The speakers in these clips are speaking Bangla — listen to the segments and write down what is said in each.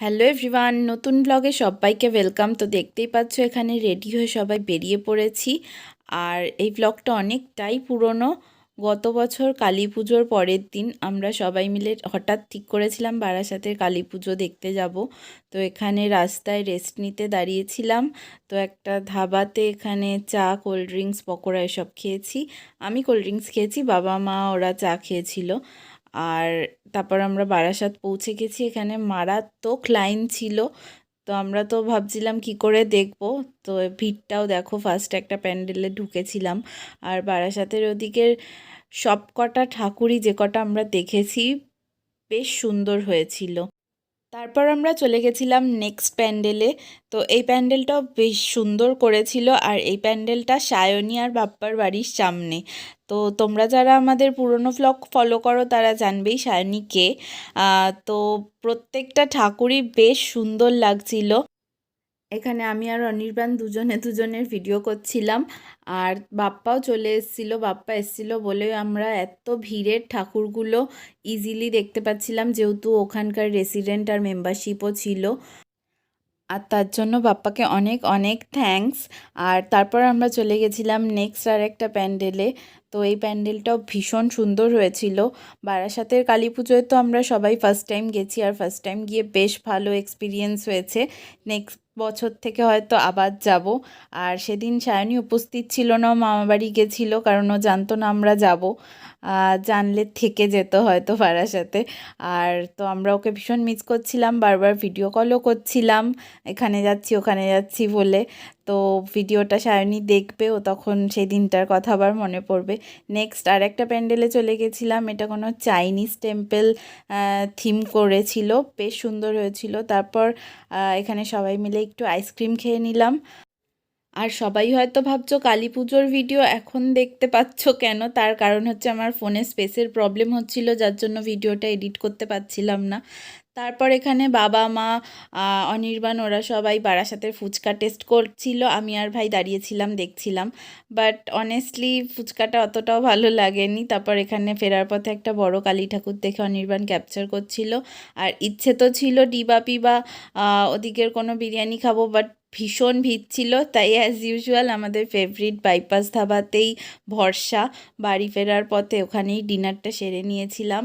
হ্যালো এভরিওয়ান, নতুন ব্লগে সবাইকে ওয়েলকাম। তো দেখতেই পাচ্ছ এখানে রেডি হয়ে সবাই বেরিয়ে পড়েছি। আর এই ব্লগটা অনেকটাই পুরনো। গত বছর কালী পুজোর পরের দিন আমরা সবাই মিলে হঠাৎ ঠিক করেছিলাম বারাসাতের কালী পুজো দেখতে যাব। তো এখানে রাস্তায় রেস্ট নিতে দাঁড়িয়েছিলাম। তো একটা ধাবাতে এখানে চা, কোল্ড ড্রিঙ্কস, পকোড়া এসব খেয়েছি। আমি কোল্ড ড্রিঙ্কস খেয়েছি, বাবা মা ওরা চা খেয়েছিল। আর তারপর আমরা বারাসাত পৌঁছে গেছি। এখানে মারাত্মক লাইন ছিল। তো আমরা তো ভাবছিলাম কি করে দেখব। তো ভিড়টাও দেখো, ফার্স্ট একটা প্যান্ডেলে ঢুকেছিলাম। আর বারাসাতের ওদিকের সব কটা ঠাকুরই যে কটা আমরা দেখেছি বেশ সুন্দর হয়েছিল। তারপর আমরা চলে গেছিলাম নেক্সট প্যান্ডেলে। তো এই প্যান্ডেলটাও বেশ সুন্দর করেছিল, আর এই প্যান্ডেলটা সায়নী আর বাপ্পার বাড়ির সামনে। তো তোমরা যারা আমাদের পুরনো ভ্লগ ফলো করো তারা জানবেই সায়নীকে। তো প্রত্যেকটা ঠাকুরই বেশ সুন্দর লাগছিল। এখানে আমি আর অনির্বাণ দুজনে দুজনের ভিডিও করছিলাম। আর বাপ্পাও চলে এসেছিলো, বাপ্পা এসেছিলো বলে আমরা এত ভিড়ের ঠাকুরগুলো ইজিলি দেখতে পাচ্ছিলাম, যেহেতু ওখানকার রেসিডেন্ট আর মেম্বারশিপও ছিল। আর তার জন্য বাপ্পাকে অনেক অনেক থ্যাঙ্কস। আর তারপর আমরা চলে গেছিলাম নেক্সট আর একটা প্যান্ডেলে। তো এই প্যান্ডেলটাও ভীষণ সুন্দর হয়েছিল। বারাসাতের কালী পুজোয় তো আমরা সবাই ফার্স্ট টাইম গেছি, আর ফার্স্ট টাইম গিয়ে বেশ ভালো এক্সপিরিয়েন্স হয়েছে। নেক্সট বছর থেকে হয়তো আবার যাব। আর সেদিন সায়নী উপস্থিত ছিল না, মামাবাড়ি গেছিলো, কারণ ও জানতো না আমরা যাব। জানলে থেকে যেত হয়তো বারাসাতে। আর তো আমরা ওকে ভীষণ মিস করছিলাম, বারবার ভিডিও কলও করছিলাম এখানে যাচ্ছি ওখানে যাচ্ছি বলে। তো ভিডিওটা সায়নী দেখবে, ও তখন সেই দিনটার কথা আবার মনে পড়বে। নেক্সট আর একটা প্যান্ডেলে চলে গেছিলাম। এটা কোনো চাইনিজ টেম্পল থিম করেছিল, বেশ সুন্দর হয়েছিল। তারপর এখানে সবাই মিলে একটু আইসক্রিম খেয়ে নিলাম। আর সবাই হয়তো ভাবছো কালী পুজোর ভিডিও এখন দেখতে পাচ্ছ কেন, তার কারণ হচ্ছে আমার ফোনে স্পেসের প্রবলেম হচ্ছিল, যার জন্য ভিডিওটা এডিট করতে পারছিলাম না। তারপর এখানে বাবা মা অনির্বাণ ওরা সবাই বারাসাতের ফুচকা টেস্ট করছিল, আমি আর ভাই দাঁড়িয়েছিলাম দেখছিলাম। বাট অনেস্টলি ফুচকাটা অতটাও ভালো লাগেনি। তারপর এখানে ফেরার পথে একটা বড় কালী ঠাকুর দেখে অনির্বাণ ক্যাপচার করছিল। আর ইচ্ছে তো ছিল ডিবাপি বা ওদিকের কোনো বিরিয়ানি খাবো, বাট ভীষণ ভিড় ছিল, তাই অ্যাজ ইউজুয়াল আমাদের ফেভারিট বাইপাস ধাবাতেই ভরসা। বাড়ি ফেরার পথে ওখানেই ডিনারটা সেরে নিয়েছিলাম।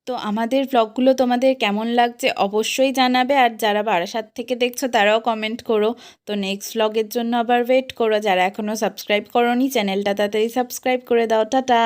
তো আমাদের ব্লগগুলো তোমাদের কেমন লাগছে অবশ্যই জানাবে, আর যারা বারাসাত থেকে দেখছো তারাও কমেন্ট করো। তো নেক্সট ব্লগের জন্য আবার ওয়েট করো। যারা এখনও সাবস্ক্রাইব করোনি চ্যানেলটা তাড়াতাড়ি সাবস্ক্রাইব করে দাও। টাটা।